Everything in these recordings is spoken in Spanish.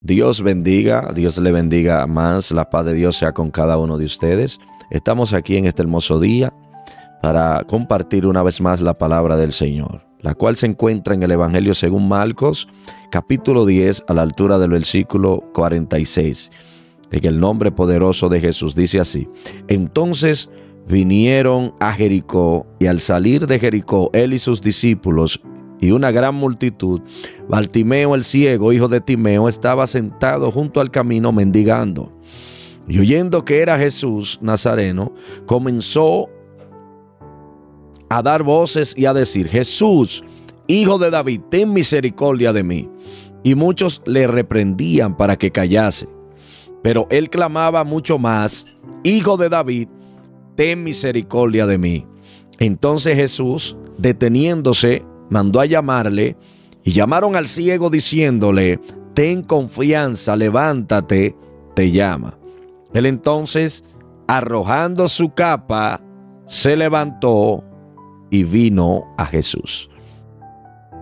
Dios bendiga, Dios le bendiga más, la paz de Dios sea con cada uno de ustedes. Estamos aquí en este hermoso día para compartir una vez más la palabra del Señor, la cual se encuentra en el Evangelio según Marcos, capítulo 10, a la altura del versículo 46. En el nombre poderoso de Jesús dice así: entonces vinieron a Jericó, y al salir de Jericó, él y sus discípulos y una gran multitud, Bartimeo el ciego, hijo de Timeo, estaba sentado junto al camino mendigando. Y oyendo que era Jesús Nazareno, comenzó a dar voces y a decir: Jesús, hijo de David, ten misericordia de mí. Y muchos le reprendían para que callase. Pero él clamaba mucho más: Hijo de David, ten misericordia de mí. Entonces Jesús, deteniéndose, mandó a llamarle, y llamaron al ciego diciéndole: ten confianza, levántate, te llama. Él entonces, arrojando su capa, se levantó y vino a Jesús.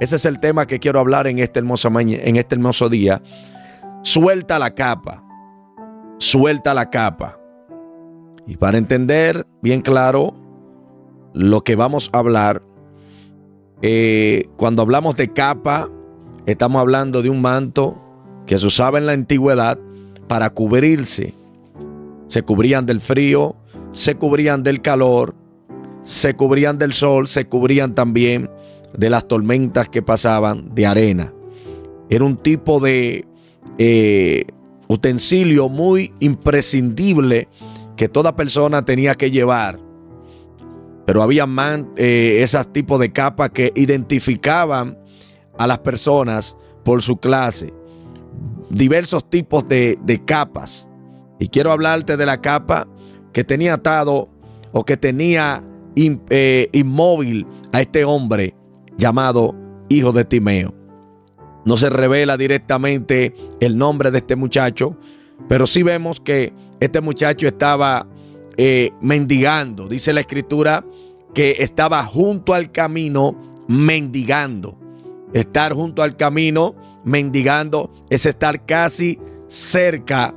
Ese es el tema que quiero hablar en este hermoso día. Suelta la capa. Suelta la capa. Y para entender bien claro lo que vamos a hablar, cuando hablamos de capa, estamos hablando de un manto que se usaba en la antigüedad para cubrirse. Se cubrían del frío, se cubrían del calor, se cubrían del sol, se cubrían también de las tormentas que pasaban, de arena. Era un tipo de utensilio muy imprescindible que toda persona tenía que llevar. Pero había esos tipos de capas que identificaban a las personas por su clase. Diversos tipos de capas. Y quiero hablarte de la capa que tenía atado o que tenía inmóvil a este hombre llamado hijo de Timeo. No se revela directamente el nombre de este muchacho, pero sí vemos que este muchacho estaba mendigando. Dice la escritura que estaba junto al camino mendigando. Estar junto al camino mendigando es estar casi cerca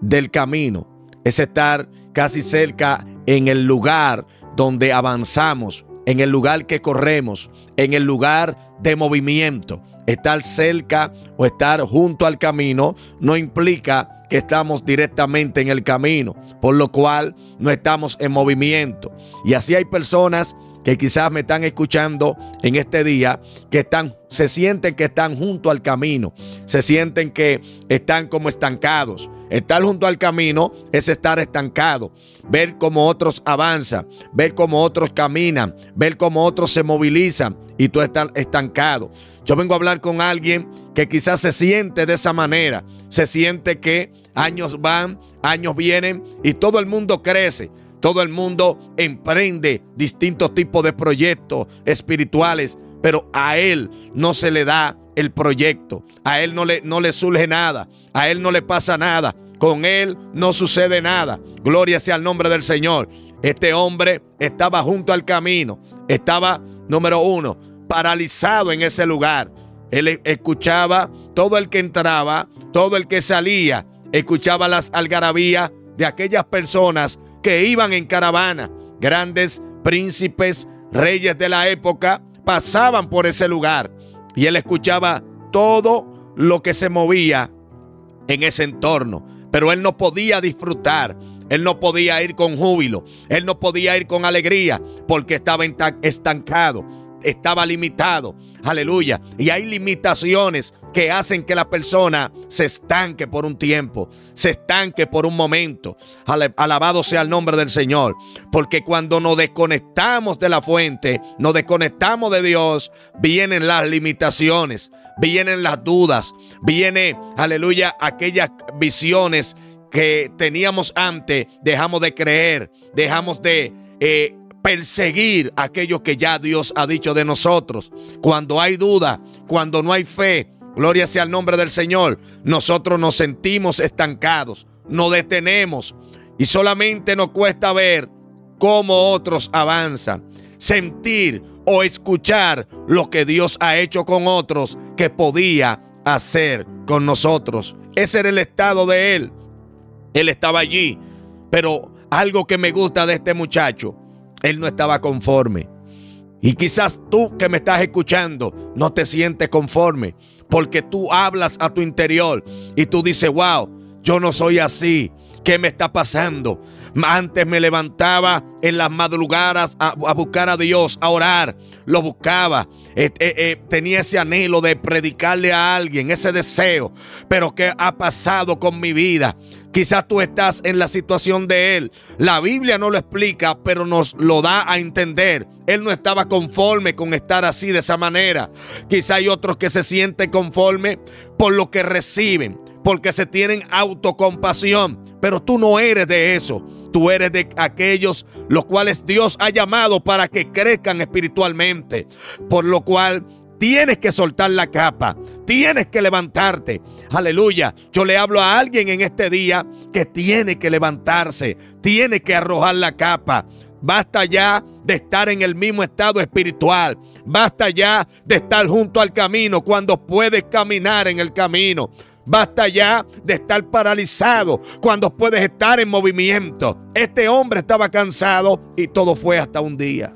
del camino, es estar casi cerca en el lugar donde avanzamos, en el lugar que corremos, en el lugar de movimiento. Estar cerca o estar junto al camino no implica que estamos directamente en el camino, por lo cual no estamos en movimiento. Y así hay personas que quizás me están escuchando en este día, que se sienten que están junto al camino, se sienten que están como estancados. Estar junto al camino es estar estancado, ver cómo otros avanzan, ver cómo otros caminan, ver cómo otros se movilizan y tú estás estancado. Yo vengo a hablar con alguien que quizás se siente de esa manera, se siente que años van, años vienen y todo el mundo crece. Todo el mundo emprende distintos tipos de proyectos espirituales, pero a él no se le da el proyecto. A él no le surge nada. A él no le pasa nada. Con él no sucede nada. Gloria sea al nombre del Señor. Este hombre estaba junto al camino. Estaba, número uno, paralizado en ese lugar. Él escuchaba todo el que entraba, todo el que salía. Escuchaba las algarabías de aquellas personas que iban en caravana. Grandes príncipes, reyes de la época pasaban por ese lugar y él escuchaba todo lo que se movía en ese entorno, pero él no podía disfrutar, él no podía ir con júbilo, él no podía ir con alegría porque estaba estancado, estaba limitado. Aleluya. Y hay limitaciones que hacen que la persona se estanque por un tiempo, se estanque por un momento. Alabado sea el nombre del Señor. Porque cuando nos desconectamos de la fuente, nos desconectamos de Dios, vienen las limitaciones, vienen las dudas, viene, aleluya, aquellas visiones que teníamos antes, dejamos de creer, dejamos de perseguir aquello que ya Dios ha dicho de nosotros. Cuando hay duda, cuando no hay fe, gloria sea el nombre del Señor, nosotros nos sentimos estancados, nos detenemos y solamente nos cuesta ver cómo otros avanzan, sentir o escuchar lo que Dios ha hecho con otros que podía hacer con nosotros. Ese era el estado de él. Él estaba allí. Pero algo que me gusta de este muchacho, él no estaba conforme. Y quizás tú que me estás escuchando no te sientes conforme, porque tú hablas a tu interior y tú dices, wow, yo no soy así. ¿Qué me está pasando? Antes me levantaba en las madrugadas a buscar a Dios, a orar. Lo buscaba. Tenía ese anhelo de predicarle a alguien, ese deseo. Pero ¿qué ha pasado con mi vida? Quizás tú estás en la situación de él. La Biblia no lo explica, pero nos lo da a entender. Él no estaba conforme con estar así, de esa manera. Quizás hay otros que se sienten conformes por lo que reciben, porque se tienen autocompasión. Pero tú no eres de eso. Tú eres de aquellos los cuales Dios ha llamado para que crezcan espiritualmente. Por lo cual tienes que soltar la capa. Tienes que levantarte. Aleluya. Yo le hablo a alguien en este día que tiene que levantarse. Tiene que arrojar la capa. Basta ya de estar en el mismo estado espiritual. Basta ya de estar junto al camino cuando puedes caminar en el camino. Basta ya de estar paralizado cuando puedes estar en movimiento. Este hombre estaba cansado y todo fue hasta un día.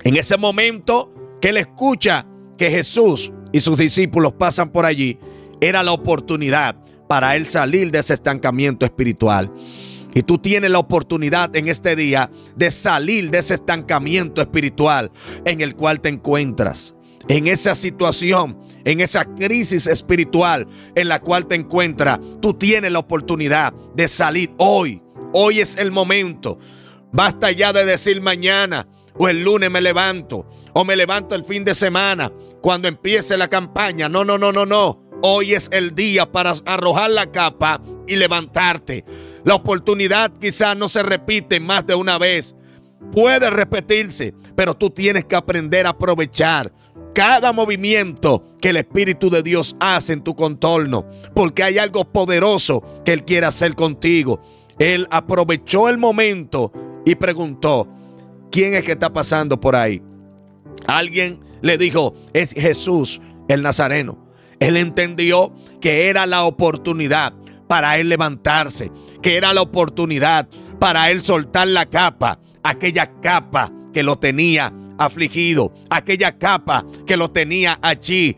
En ese momento que él escucha que Jesús y sus discípulos pasan por allí, era la oportunidad para él salir de ese estancamiento espiritual. Y tú tienes la oportunidad en este día de salir de ese estancamiento espiritual en el cual te encuentras. En esa situación, en esa crisis espiritual en la cual te encuentras, tú tienes la oportunidad de salir hoy. Hoy es el momento. Basta ya de decir mañana o el lunes me levanto o me levanto el fin de semana cuando empiece la campaña. No. Hoy es el día para arrojar la capa y levantarte. La oportunidad quizás no se repite más de una vez. Puede repetirse, pero tú tienes que aprender a aprovechar cada movimiento que el Espíritu de Dios hace en tu contorno, porque hay algo poderoso que Él quiere hacer contigo. Él aprovechó el momento y preguntó, ¿quién es que está pasando por ahí? Alguien le dijo, es Jesús el Nazareno. Él entendió que era la oportunidad para él levantarse, que era la oportunidad para él soltar la capa, aquella capa que lo tenía afligido, aquella capa que lo tenía allí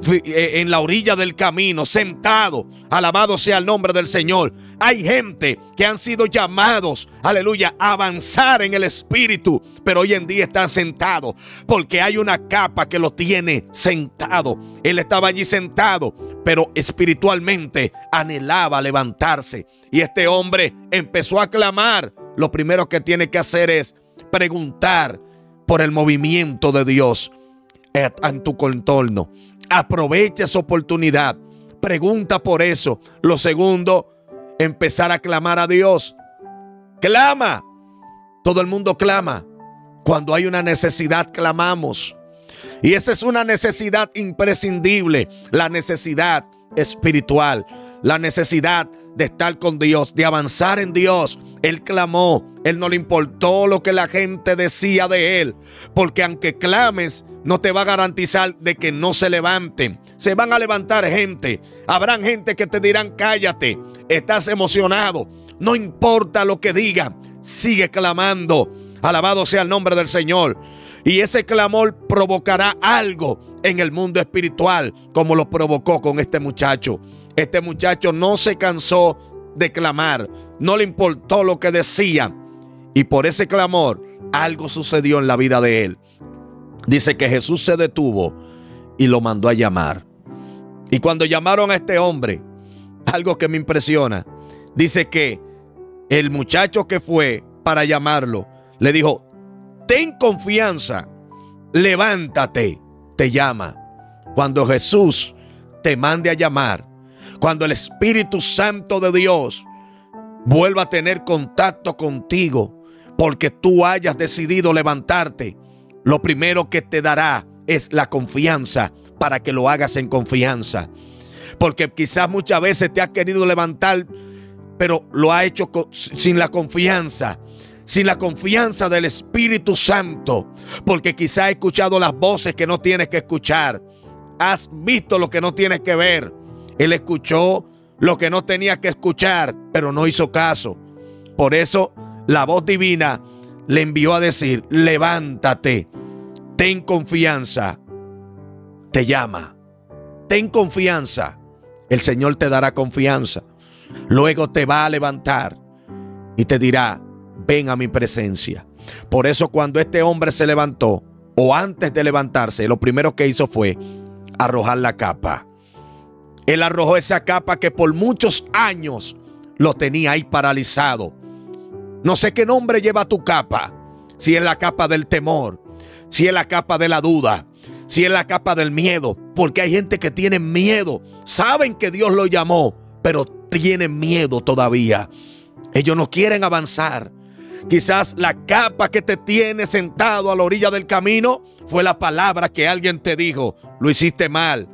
en la orilla del camino, sentado. Alabado sea el nombre del Señor. Hay gente que han sido llamados, aleluya, a avanzar en el Espíritu, pero hoy en día están sentados porque hay una capa que lo tiene sentado. Él estaba allí sentado, pero espiritualmente anhelaba levantarse. Y este hombre empezó a clamar. Lo primero que tiene que hacer es preguntar por el movimiento de Dios en tu contorno. Aprovecha esa oportunidad. Pregunta por eso. Lo segundo, empezar a clamar a Dios. Clama. Todo el mundo clama. Cuando hay una necesidad, clamamos. Y esa es una necesidad imprescindible. La necesidad espiritual. La necesidad de estar con Dios, de avanzar en Dios. Él clamó. Él no le importó lo que la gente decía de él. Porque aunque clames, no te va a garantizar de que no se levanten. Se van a levantar gente. Habrán gente que te dirán, cállate, estás emocionado. No importa lo que digan, sigue clamando. Alabado sea el nombre del Señor. Y ese clamor provocará algo en el mundo espiritual, como lo provocó con este muchacho. Este muchacho no se cansó de clamar. No le importó lo que decían. Y por ese clamor, algo sucedió en la vida de él. Dice que Jesús se detuvo y lo mandó a llamar. Y cuando llamaron a este hombre, algo que me impresiona, dice que el muchacho que fue para llamarlo, le dijo, ten confianza, levántate, te llama. Cuando Jesús te mande a llamar, cuando el Espíritu Santo de Dios vuelva a tener contacto contigo, porque tú hayas decidido levantarte, lo primero que te dará es la confianza para que lo hagas en confianza. Porque quizás muchas veces te has querido levantar, pero lo has hecho sin la confianza del Espíritu Santo. Porque quizás has escuchado las voces que no tienes que escuchar. Has visto lo que no tienes que ver. Él escuchó lo que no tenía que escuchar, pero no hizo caso. Por eso la voz divina le envió a decir: levántate, ten confianza, te llama, ten confianza. El Señor te dará confianza. Luego te va a levantar y te dirá: ven a mi presencia. Por eso cuando este hombre se levantó, o antes de levantarse, lo primero que hizo fue arrojar la capa. Él arrojó esa capa que por muchos años lo tenía ahí paralizado. No sé qué nombre lleva tu capa. Si es la capa del temor, si es la capa de la duda, si es la capa del miedo. Porque hay gente que tiene miedo. Saben que Dios lo llamó, pero tienen miedo todavía. Ellos no quieren avanzar. Quizás la capa que te tiene sentado a la orilla del camino fue la palabra que alguien te dijo: lo hiciste mal,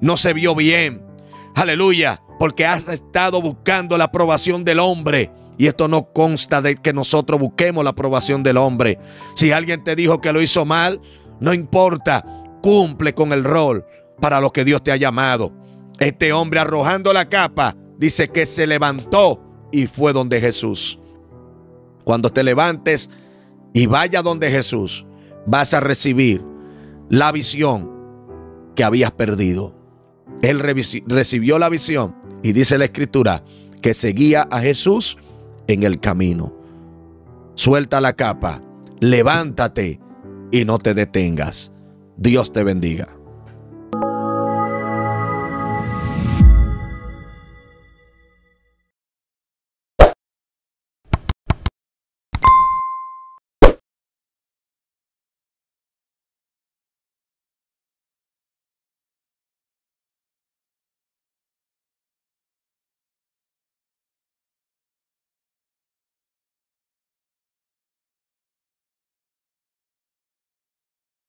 no se vio bien. Aleluya, porque has estado buscando la aprobación del hombre. Y esto no consta de que nosotros busquemos la aprobación del hombre. Si alguien te dijo que lo hizo mal, no importa, cumple con el rol para lo que Dios te ha llamado. Este hombre, arrojando la capa, dice que se levantó y fue donde Jesús. Cuando te levantes y vayas donde Jesús, vas a recibir la visión que habías perdido. Él recibió la visión y dice la Escritura que seguía a Jesús en el camino. Suelta la capa, levántate y no te detengas. Dios te bendiga.